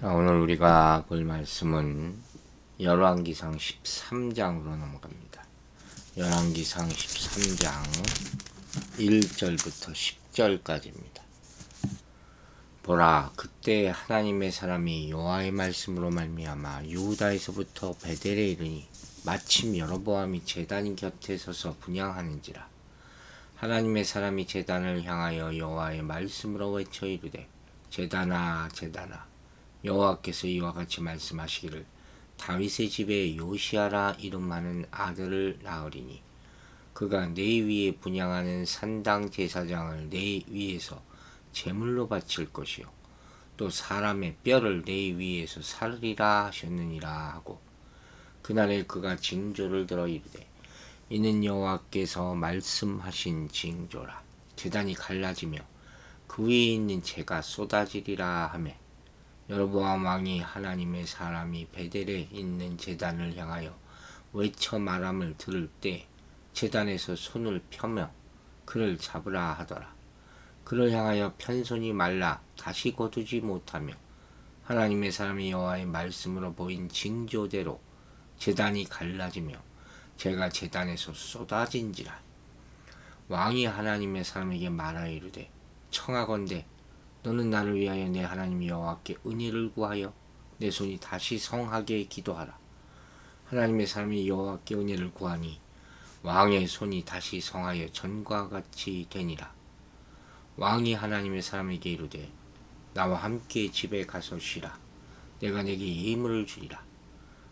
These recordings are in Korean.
자, 오늘 우리가 볼 말씀은 열왕기상 13장으로 넘어갑니다. 열왕기상 13장 1절부터 10절까지입니다. 보라, 그때 하나님의 사람이 여호와의 말씀으로 말미암아 유다에서부터 베델에 이르니 마침 여로보암이 제단 곁에 서서 분향하는지라. 하나님의 사람이 제단을 향하여 여호와의 말씀으로 외쳐 이르되, 제단아 제단아, 여호와께서 이와 같이 말씀하시기를, 다윗의 집에 요시아라 이름하는 아들을 낳으리니 그가 내 위에 분향하는 산당 제사장을 내 위에서 제물로 바칠 것이요 또 사람의 뼈를 내 위에서 살리라 하셨느니라 하고, 그날에 그가 징조를 들어 이르되, 이는 여호와께서 말씀하신 징조라. 제단이 갈라지며 그 위에 있는 재가 쏟아지리라 하매, 여로보암 왕이 하나님의 사람이 베델에 있는 제단을 향하여 외쳐 말함을 들을 때 제단에서 손을 펴며 그를 잡으라 하더라. 그를 향하여 편손이 말라 다시 거두지 못하며 하나님의 사람이 여호와의 말씀으로 보인 징조대로 제단이 갈라지며 재가 제단에서 쏟아진지라. 왕이 하나님의 사람에게 말하여 이르되, 청하건대 너는 나를 위하여 내 하나님 여호와께 은혜를 구하여 내 손이 다시 성하게 기도하라. 하나님의 사람이 여호와께 은혜를 구하니 왕의 손이 다시 성하여 전과 같이 되니라. 왕이 하나님의 사람에게 이르되, 나와 함께 집에 가서 쉬라. 내가 내게 예물을 주리라.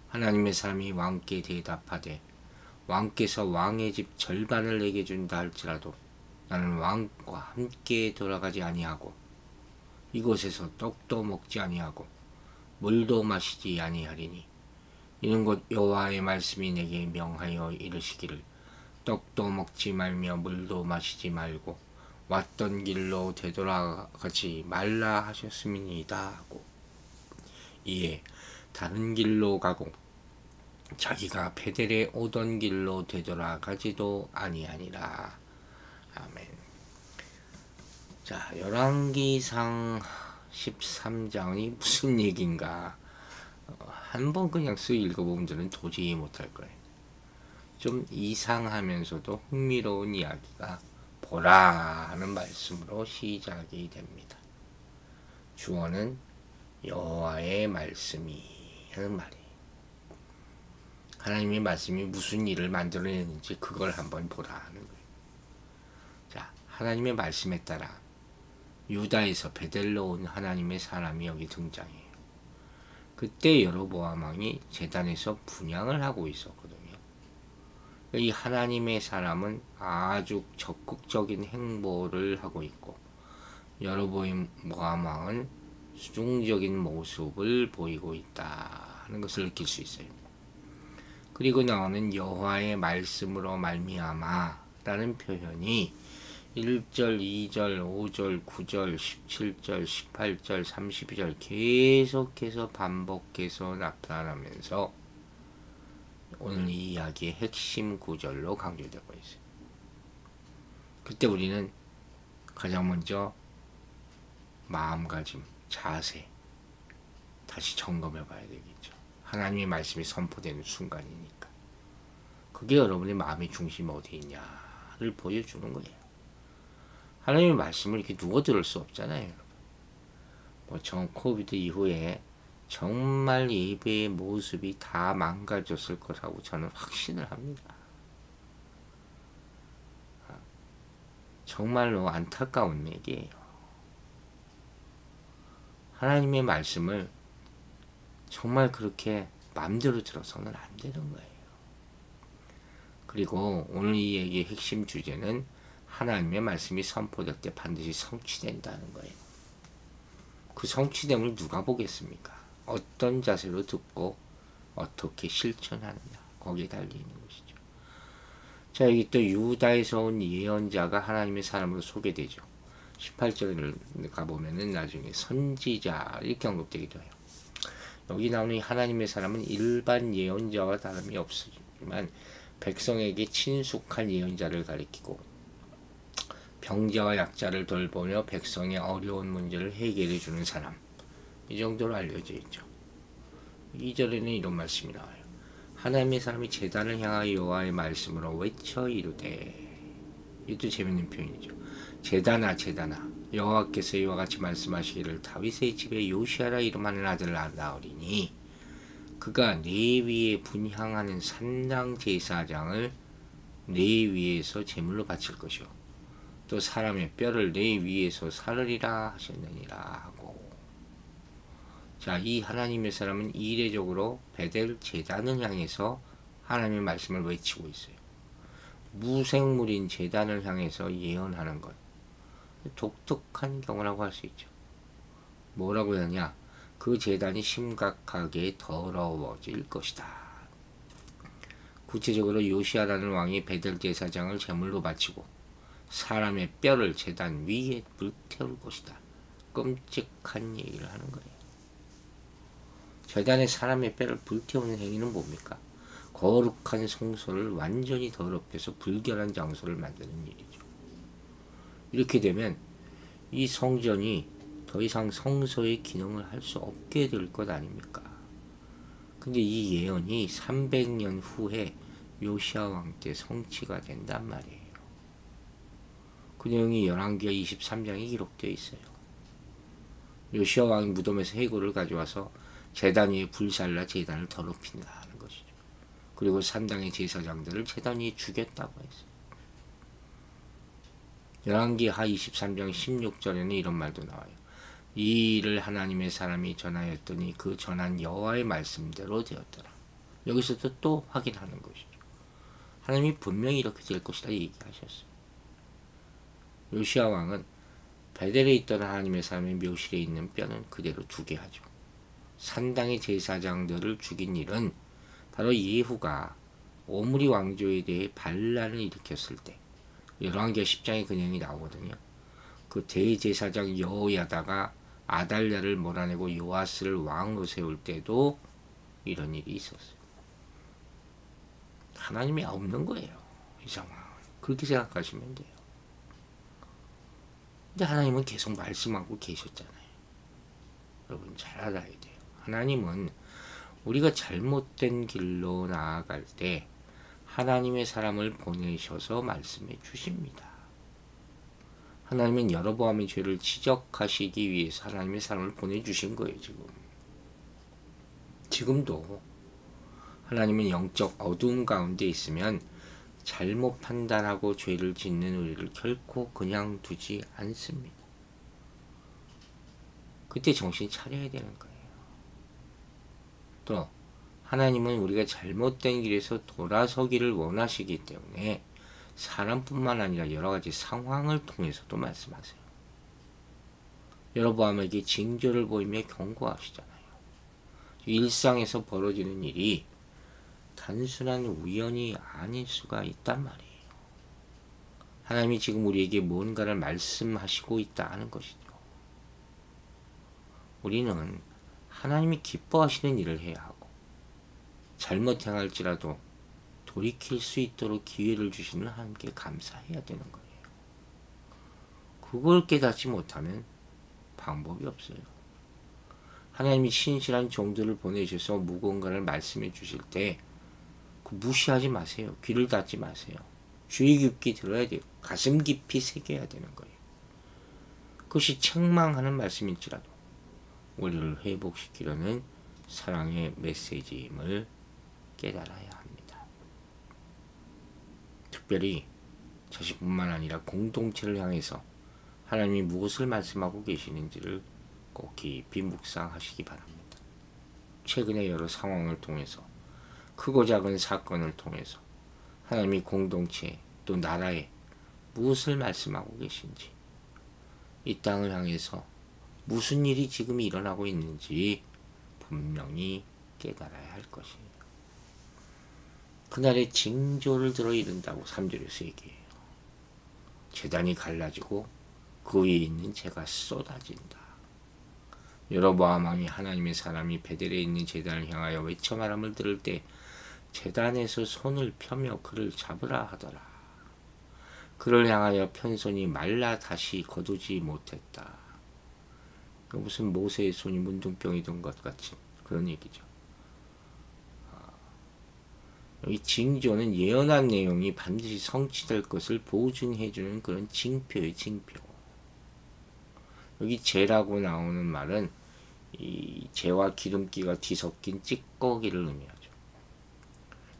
하나님의 사람이 왕께 대답하되, 왕께서 왕의 집 절반을 내게 준다 할지라도 나는 왕과 함께 돌아가지 아니하고 이곳에서 떡도 먹지 아니하고 물도 마시지 아니하리니, 이는 곧 여호와의 말씀이 내게 명하여 이르시기를, 떡도 먹지 말며 물도 마시지 말고 왔던 길로 되돌아가지 말라 하셨음이니이다 하고, 이에 다른 길로 가고 자기가 베델에 오던 길로 되돌아가지도 아니하니라. 아멘. 자, 열왕기상 13장이 무슨 얘기인가? 한번 그냥 쓱 읽어보면 저는 도저히 못할 거예요. 좀 이상하면서도 흥미로운 이야기가 보라 하는 말씀으로 시작이 됩니다. 주어는 여호와의 말씀이 하는 말이에요. 하나님의 말씀이 무슨 일을 만들어내는지 그걸 한번 보라 하는 거예요. 자, 하나님의 말씀에 따라 유다에서 베델로 온 하나님의 사람이 여기 등장해요. 그때 여로보암 왕이 제단에서 분향을 하고 있었거든요. 이 하나님의 사람은 아주 적극적인 행보를 하고 있고, 여로보암 왕은 수중적인 모습을 보이고 있다 하는 것을 느낄 수 있어요. 그리고 나오는 여호와의 말씀으로 말미암아 라는 표현이 1절, 2절, 5절, 9절, 17절, 18절, 32절 계속해서 반복해서 나타나면서 오늘 이 이야기의 핵심 구절로 강조되고 있어요. 그때 우리는 가장 먼저 마음가짐, 자세 다시 점검해 봐야 되겠죠. 하나님의 말씀이 선포되는 순간이니까. 그게 여러분의 마음의 중심이 어디 있냐를 보여주는 거예요. 하나님의 말씀을 이렇게 누워 들을 수 없잖아요. 전 코비드 이후에 정말 예배의 모습이 다 망가졌을 거라고 저는 확신을 합니다. 정말로 안타까운 얘기예요. 하나님의 말씀을 정말 그렇게 마음대로 들어서는 안 되는 거예요. 그리고 오늘 이 얘기의 핵심 주제는 하나님의 말씀이 선포될 때 반드시 성취된다는 거예요. 그 성취됨을 누가 보겠습니까? 어떤 자세로 듣고 어떻게 실천하느냐, 거기에 달려있는 것이죠. 자, 여기 또 유다에서 온 예언자가 하나님의 사람으로 소개되죠. 18절을 가보면은 나중에 선지자 이렇게 언급되기도 해요. 여기 나오는 하나님의 사람은 일반 예언자와 다름이 없지만 백성에게 친숙한 예언자를 가리키고 병자와 약자를 돌보며 백성의 어려운 문제를 해결해 주는 사람, 이 정도로 알려져 있죠. 2절에는 이런 말씀이 나와요. 하나님의 사람이 제단을 향하여 여호와의 말씀으로 외쳐 이르되. 이것도 재밌는 표현이죠. 제단아 제단아 여호와께서 이와 같이 말씀하시기를 다윗의 집에 요시아라 이름하는 아들을 낳으리니 그가 내 위에 분향하는 산당 제사장을 내 위에서 제물로 바칠 것이요 또 사람의 뼈를 내 위에서 사르리라 하셨느니라 하고. 자, 이 하나님의 사람은 이례적으로 베델 제단을 향해서 하나님의 말씀을 외치고 있어요. 무생물인 제단을 향해서 예언하는 것. 독특한 경우라고 할 수 있죠. 뭐라고 하냐? 그 제단이 심각하게 더러워질 것이다. 구체적으로 요시아라는 왕이 베델 제사장을 제물로 바치고 사람의 뼈를 제단 위에 불태울 것이다. 끔찍한 얘기를 하는 거예요. 제단에 사람의 뼈를 불태우는 행위는 뭡니까? 거룩한 성소를 완전히 더럽혀서 불결한 장소를 만드는 일이죠. 이렇게 되면 이 성전이 더 이상 성소의 기능을 할 수 없게 될 것 아닙니까? 근데 이 예언이 300년 후에 요시아 왕 때 성취가 된단 말이에요. 그 내용이 열왕기하 23장에 기록되어 있어요. 요시아 왕이 무덤에서 해골을 가져와서 제단 위에 불살라 제단을 더럽힌다는 것이죠. 그리고 산당의 제사장들을 제단 위에 죽였다고 했어요. 열왕기하 23장 16절에는 이런 말도 나와요. 이 일을 하나님의 사람이 전하였더니 그 전한 여호와의 말씀대로 되었더라. 여기서도 또 확인하는 것이죠. 하나님이 분명히 이렇게 될 것이다 얘기하셨어요. 요시아 왕은 베델에 있던 하나님의 사람의 묘실에 있는 뼈는 그대로 두게 하죠. 산당의 제사장들을 죽인 일은 바로 예후가 오므리 왕조에 대해 반란을 일으켰을 때 열왕기하 10장에 그 내용이 나오거든요. 그 대제사장 여호야다가 아달랴를 몰아내고 요아스를 왕으로 세울 때도 이런 일이 있었어요. 하나님이 없는 거예요. 이 상황. 그렇게 생각하시면 돼요. 근데 하나님은 계속 말씀하고 계셨잖아요. 여러분 잘 알아야 돼요. 하나님은 우리가 잘못된 길로 나아갈 때 하나님의 사람을 보내셔서 말씀해 주십니다. 하나님은 여로보암의 죄를 지적하시기 위해서 하나님의 사람을 보내주신 거예요. 지금도 하나님은 영적 어두움 가운데 있으면 잘못 판단하고 죄를 짓는 우리를 결코 그냥 두지 않습니다. 그때 정신 차려야 되는 거예요. 또 하나님은 우리가 잘못된 길에서 돌아서기를 원하시기 때문에 사람뿐만 아니라 여러 가지 상황을 통해서도 말씀하세요. 여로보암에게 징조를 보이며 경고하시잖아요. 일상에서 벌어지는 일이 단순한 우연이 아닐 수가 있단 말이에요. 하나님이 지금 우리에게 뭔가를 말씀하시고 있다는 것이죠. 우리는 하나님이 기뻐하시는 일을 해야 하고 잘못 행할지라도 돌이킬 수 있도록 기회를 주시는 하나님께 감사해야 되는 거예요. 그걸 깨닫지 못하면 방법이 없어요. 하나님이 신실한 종들을 보내셔서 무언가를 말씀해 주실 때 무시하지 마세요. 귀를 닫지 마세요. 주의 깊게 들어야 돼요. 가슴 깊이 새겨야 되는 거예요. 그것이 책망하는 말씀일지라도 우리를 회복시키려는 사랑의 메시지임을 깨달아야 합니다. 특별히 자신뿐만 아니라 공동체를 향해서 하나님이 무엇을 말씀하고 계시는지를 꼭 깊이 묵상하시기 바랍니다. 최근의 여러 상황을 통해서 크고 작은 사건을 통해서 하나님이 공동체 또 나라에 무엇을 말씀하고 계신지, 이 땅을 향해서 무슨 일이 지금 일어나고 있는지 분명히 깨달아야 할 것이에요. 그날의 징조를 들어 이른다고 3절에서 얘기해요. 제단이 갈라지고 그 위에 있는 재가 쏟아진다. 여로보암 왕이 하나님의 사람이 베델에 있는 제단을 향하여 외쳐 말함을 들을 때 제단에서 손을 펴며 그를 잡으라 하더라. 그를 향하여 편손이 말라 다시 거두지 못했다. 무슨 모세의 손이 문둥병이 든 것 같이 그런 얘기죠. 여기 징조는 예언한 내용이 반드시 성취될 것을 보증해주는 그런 징표예요. 징표. 여기 재라고 나오는 말은 이 재와 기름기가 뒤섞인 찌꺼기를 의미하죠.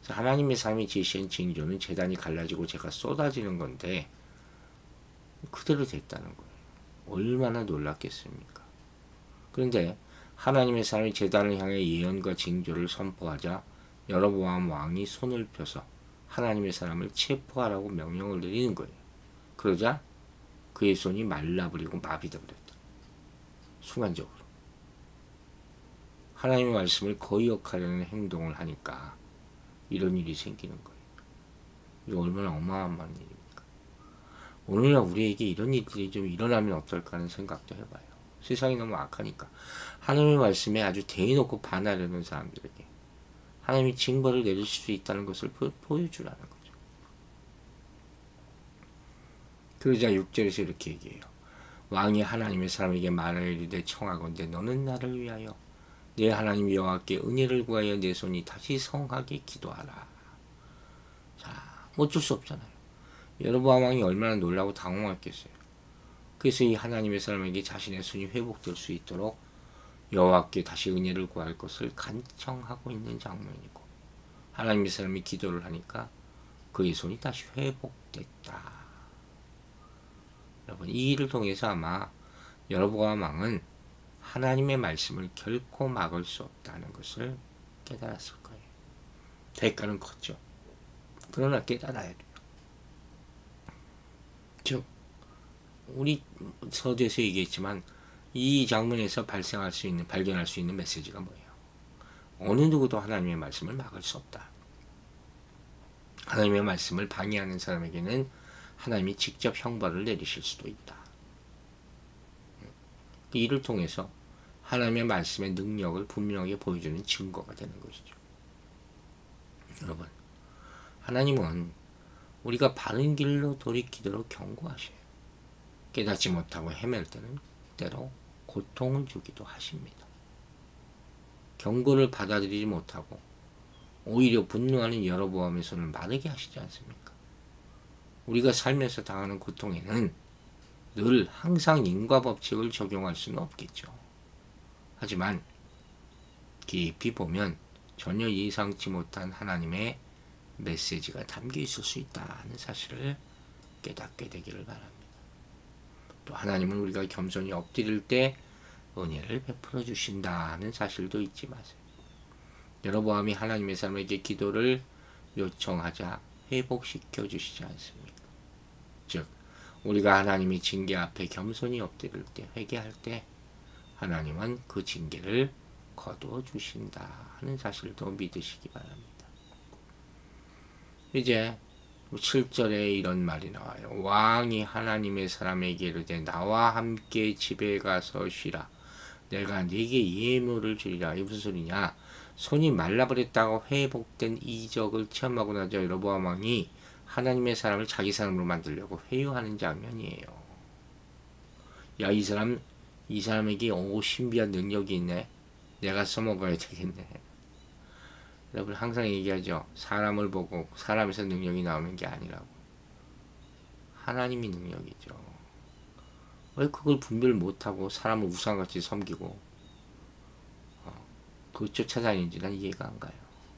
그래서 하나님의 삶이 제시한 징조는 재단이 갈라지고 재가 쏟아지는 건데 그대로 됐다는 거예요. 얼마나 놀랍겠습니까? 그런데 하나님의 삶이 재단을 향해 예언과 징조를 선포하자 여로보암 왕이 손을 펴서 하나님의 사람을 체포하라고 명령을 내리는 거예요. 그러자 그의 손이 말라버리고 마비돼 버렸다. 순간적으로. 하나님의 말씀을 거역하려는 행동을 하니까 이런 일이 생기는 거예요. 이거 얼마나 어마어마한 일입니까? 오늘날 우리에게 이런 일들이 좀 일어나면 어떨까 하는 생각도 해봐요. 세상이 너무 악하니까 하나님의 말씀에 아주 대놓고 반하려는 사람들에게 하나님이 징벌을 내릴 수 있다는 것을 보여주라는 거죠. 그러자 6절에서 이렇게 얘기해요. 왕이 하나님의 사람에게 말하여 이르되 청하건대 너는 나를 위하여 내 하나님 여호와께 은혜를 구하여 내 손이 다시 성하게 기도하라. 자, 어쩔 수 없잖아요. 여로보암 왕이 얼마나 놀라고 당황했겠어요. 그래서 이 하나님의 사람에게 자신의 손이 회복될 수 있도록 여호와께 다시 은혜를 구할 것을 간청하고 있는 장면이고 하나님의 사람이 기도를 하니까 그의 손이 다시 회복됐다. 여러분 이 일을 통해서 아마 여로보암 왕은 하나님의 말씀을 결코 막을 수 없다는 것을 깨달았을 거예요. 대가는 컸죠. 그러나 깨달아야 돼요. 즉 우리 서두에서 얘기했지만 이 장면에서 발견할 수 있는 메시지가 뭐예요? 어느 누구도 하나님의 말씀을 막을 수 없다. 하나님의 말씀을 방해하는 사람에게는 하나님이 직접 형벌을 내리실 수도 있다. 이를 통해서 하나님의 말씀의 능력을 분명하게 보여주는 증거가 되는 것이죠. 여러분, 하나님은 우리가 바른 길로 돌이키도록 경고하셔요. 깨닫지 못하고 헤맬 때는 때로 고통을 주기도 하십니다. 경고를 받아들이지 못하고 오히려 분노하는 여로보암의 손을 마르게 하시지 않습니까? 우리가 살면서 당하는 고통에는 늘 항상 인과 법칙을 적용할 수는 없겠죠. 하지만 깊이 보면 전혀 예상치 못한 하나님의 메시지가 담겨 있을 수 있다는 사실을 깨닫게 되기를 바랍니다. 또 하나님은 우리가 겸손히 엎드릴 때 은혜를 베풀어 주신다는 사실도 잊지 마세요. 여로보암이 하나님의 사람에게 기도를 요청하자 회복시켜 주시지 않습니까? 즉 우리가 하나님의 징계 앞에 겸손히 엎드릴 때 회개할 때 하나님은 그 징계를 거두어 주신다 하는 사실도 믿으시기 바랍니다. 이제 7절에 이런 말이 나와요. 왕이 하나님의 사람에게 이르되 나와 함께 집에 가서 쉬라. 내가 네게 예물을 주리라. 이 무슨 소리냐? 손이 말라버렸다고 회복된 이적을 체험하고 나자 여로보암 왕이 하나님의 사람을 자기 사람으로 만들려고 회유하는 장면이에요. 야, 이 사람에게 신비한 능력이 있네. 내가 써먹어야 되겠네. 여러분 항상 얘기하죠. 사람을 보고 사람에서 능력이 나오는 게 아니라고. 하나님이 능력이죠. 왜 그걸 분별 못하고 사람을 우상같이 섬기고 그걸 쫓아다니는지 난 이해가 안 가요.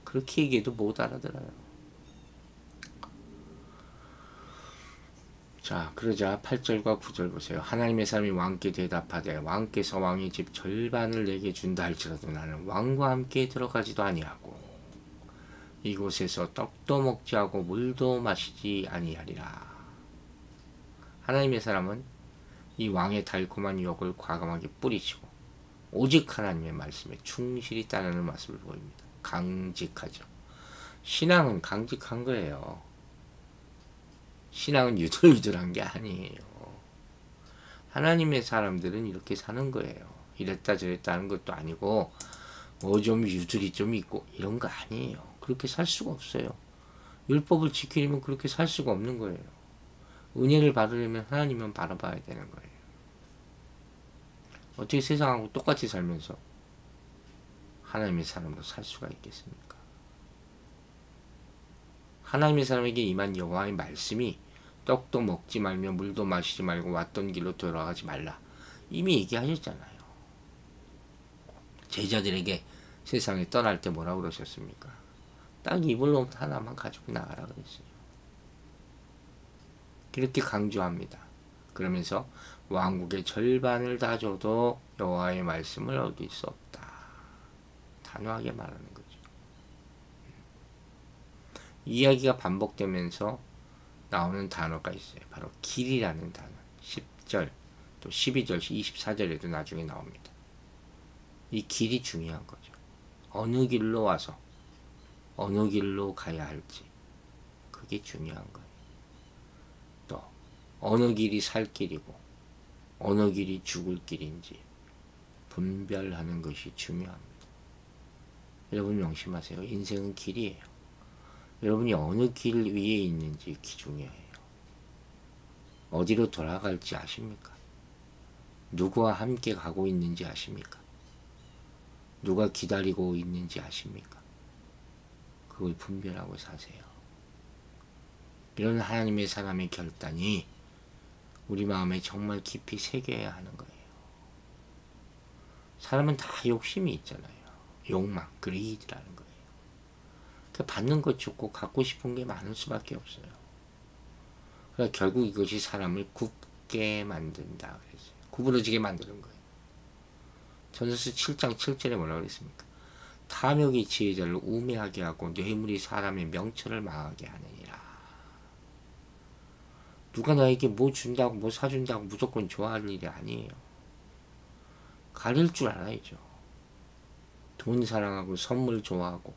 그렇게 얘기해도 못 알아들어요. 자, 그러자 8절과 9절 보세요. 하나님의 사람이 왕께 대답하되 왕께서 왕의 집 절반을 내게 준다 할지라도 나는 왕과 함께 들어가지도 아니하고 이곳에서 떡도 먹지 않고 물도 마시지 아니하리라. 하나님의 사람은 이 왕의 달콤한 유혹을 과감하게 뿌리치고 오직 하나님의 말씀에 충실히 따르는 모습을 보입니다. 강직하죠. 신앙은 강직한 거예요. 신앙은 유들유들한 게 아니에요. 하나님의 사람들은 이렇게 사는 거예요. 이랬다 저랬다 하는 것도 아니고 뭐 좀 유들이 좀 있고 이런 거 아니에요. 그렇게 살 수가 없어요. 율법을 지키려면 그렇게 살 수가 없는 거예요. 은혜를 받으려면 하나님만 바라봐야 되는 거예요. 어떻게 세상하고 똑같이 살면서 하나님의 사람으로 살 수가 있겠습니까? 하나님의 사람에게 임한 여호와의 말씀이 떡도 먹지 말며 물도 마시지 말고 왔던 길로 돌아가지 말라. 이미 얘기하셨잖아요. 제자들에게 세상에 떠날 때 뭐라고 그러셨습니까? 딱 입을 옷 하나만 가지고 나가라 그랬어요. 그렇게 강조합니다. 그러면서 왕국의 절반을 다 줘도 여호와의 말씀을 얻을 수 없다. 단호하게 말하는 거죠. 이야기가 반복되면서 나오는 단어가 있어요. 바로 길이라는 단어. 10절 또 12절 24절에도 나중에 나옵니다. 이 길이 중요한 거죠. 어느 길로 와서 어느 길로 가야 할지 그게 중요한 거예요. 또 어느 길이 살 길이고 어느 길이 죽을 길인지 분별하는 것이 중요합니다. 여러분 명심하세요. 인생은 길이에요. 여러분이 어느 길 위에 있는지 중요해요. 어디로 돌아갈지 아십니까? 누구와 함께 가고 있는지 아십니까? 누가 기다리고 있는지 아십니까? 그걸 분별하고 사세요. 이런 하나님의 사람의 결단이 우리 마음에 정말 깊이 새겨야 하는 거예요. 사람은 다 욕심이 있잖아요. 욕망, 그리드라는 거예요. 받는 것 좋고 갖고 싶은 게 많을 수밖에 없어요. 그러니까 결국 이것이 사람을 굽게 만든다 그랬어요. 구부러지게 만드는 거예요. 전서서 7장 7절에 뭐라고 그랬습니까? 탐욕이 지혜자를 우매하게 하고 뇌물이 사람의 명철을 망하게 하느니라. 누가 나에게 뭐 준다고 뭐 사준다고 무조건 좋아할 일이 아니에요. 가릴 줄 알아야죠. 돈 사랑하고 선물 좋아하고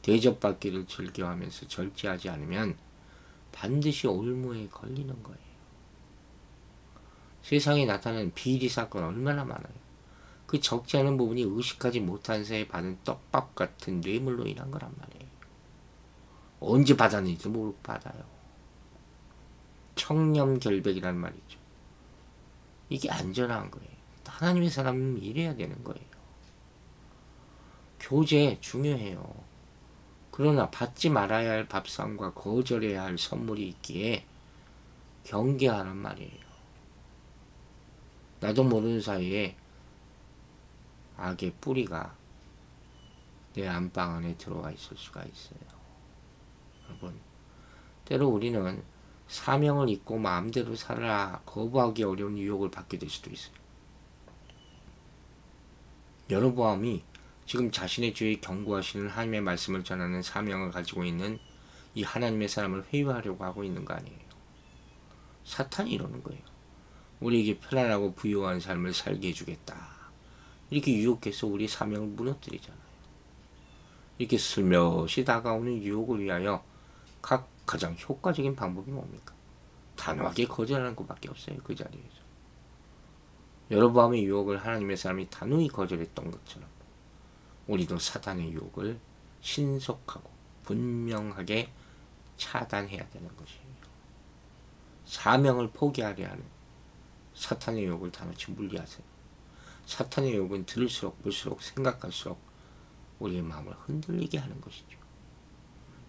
대접받기를 즐겨하면서 절제하지 않으면 반드시 올무에 걸리는 거예요. 세상에 나타나는 비리 사건 얼마나 많아요. 그 적지 않은 부분이 의식하지 못한 새에 받은 떡밥 같은 뇌물로 인한 거란 말이에요. 언제 받았는지도 모르고 받아요. 청렴결백이란 말이죠. 이게 안전한 거예요. 하나님의 사람은 이래야 되는 거예요. 교제 중요해요. 그러나 받지 말아야 할 밥상과 거절해야 할 선물이 있기에 경계하란 말이에요. 나도 모르는 사이에 악의 뿌리가 내 안방 안에 들어와 있을 수가 있어요. 여러분, 때로 우리는 사명을 잊고 마음대로 살아 거부하기 어려운 유혹을 받게 될 수도 있어요. 여로보암이 지금 자신의 죄에 경고하시는 하나님의 말씀을 전하는 사명을 가지고 있는 이 하나님의 사람을 회유하려고 하고 있는 거 아니에요. 사탄이 이러는 거예요. 우리에게 편안하고 부유한 삶을 살게 해주겠다. 이렇게 유혹해서 우리 사명을 무너뜨리잖아요. 이렇게 슬며시 다가오는 유혹을 위하여 가장 효과적인 방법이 뭡니까? 단호하게 거절하는 것밖에 없어요. 그 자리에서. 여로보암의 유혹을 하나님의 사람이 단호히 거절했던 것처럼 우리도 사탄의 유혹을 신속하고 분명하게 차단해야 되는 것이에요. 사명을 포기하려 하는 사탄의 유혹을 단호치 물리하세요. 사탄의 유혹은 들을수록 볼수록 생각할수록 우리의 마음을 흔들리게 하는 것이죠.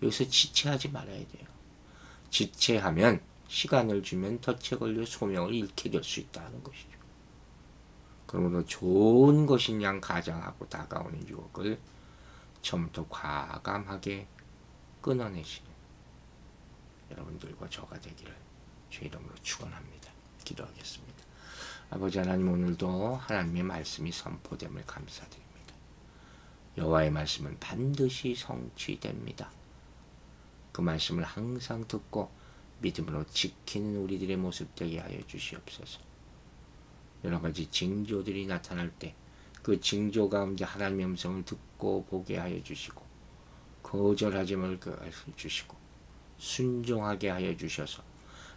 여기서 지체하지 말아야 돼요. 지체하면 시간을 주면 덫에 걸려 소명을 잃게 될 수 있다는 것이죠. 그러므로 좋은 것인 양 가장하고 다가오는 유혹을 처음부터 과감하게 끊어내시는 여러분들과 저가 되기를 주의 이름으로 축원합니다. 기도하겠습니다. 아버지 하나님, 오늘도 하나님의 말씀이 선포됨을 감사드립니다. 여호와의 말씀은 반드시 성취됩니다. 그 말씀을 항상 듣고 믿음으로 지키는 우리들의 모습 되게 하여 주시옵소서. 여러가지 징조들이 나타날 때 그 징조 가운데 하나님의 음성을 듣고 보게 하여 주시고 거절하지 말게 하여 주시고 순종하게 하여 주셔서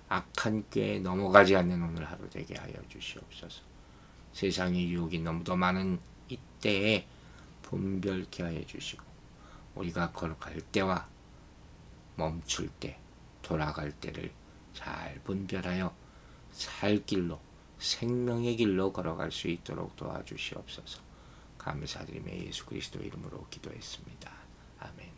악한 꾀에 넘어가지 않는 오늘 하루 되게 하여 주시옵소서. 세상의 유혹이 너무도 많은 이때에 분별케 하여 주시고 우리가 걸어갈 때와 멈출 때, 돌아갈 때를 잘 분별하여 살 길로 생명의 길로 걸어갈 수 있도록 도와주시옵소서. 감사드리며 예수 그리스도 이름으로 기도했습니다. 아멘.